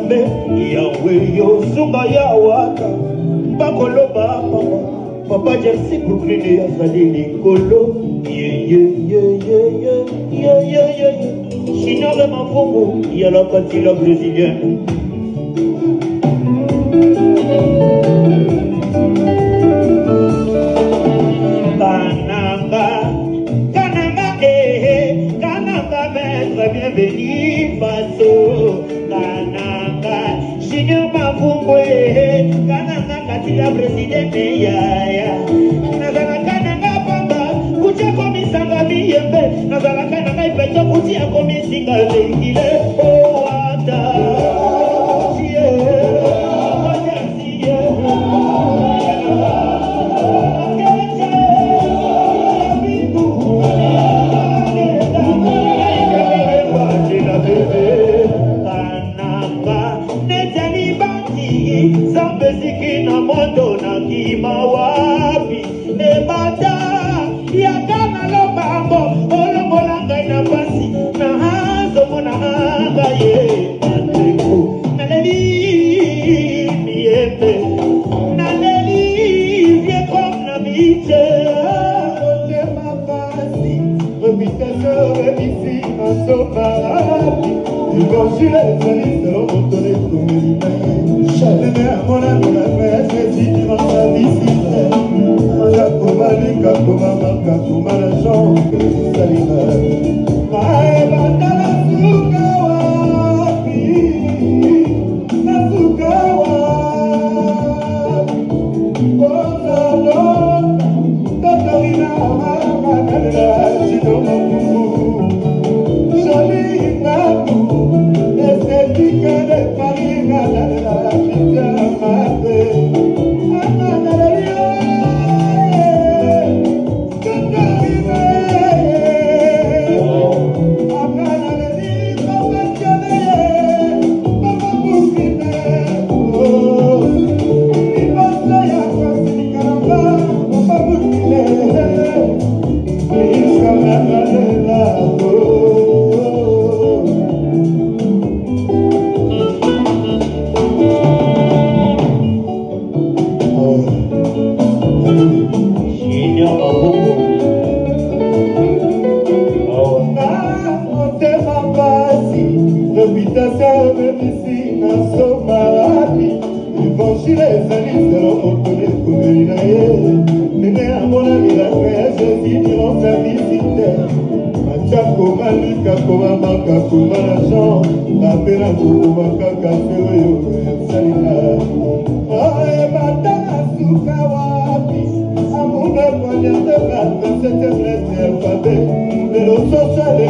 Nzambe Yahweh yo sunga ya waka bakoloba papa Jersey Brooklyn ya zali kolo Chinore Mafungu ya la patila brésilienne bienvenue Faso Kananga Junior Mavumbwe Kananga Katila Presidente ya Nazala Kananga Pamba Kucha komisanga miyembe Nazala Kananga Ipeto Kucha komisinga Vekile Oh Ata Zambeziki na mondo na kimawapi Ebata yakana lobambo Olomolanga inapasi na hazo mona hanga ye Mateko Naleli miembe Naleli viekom na miche Ote mapasi Reputation remisi asomarapi Évangile ezali selo motole komelina mon ami la fête, si tu vas sa visite, Jacobalika, Komamaka, Komalajan, Salima, Maebata, Sukawapi, Nasukawa, Kozalo, Tatarina, Mamanala, Chinomaku, Jolie Naku, Esthétique de Paris, Nadala. Social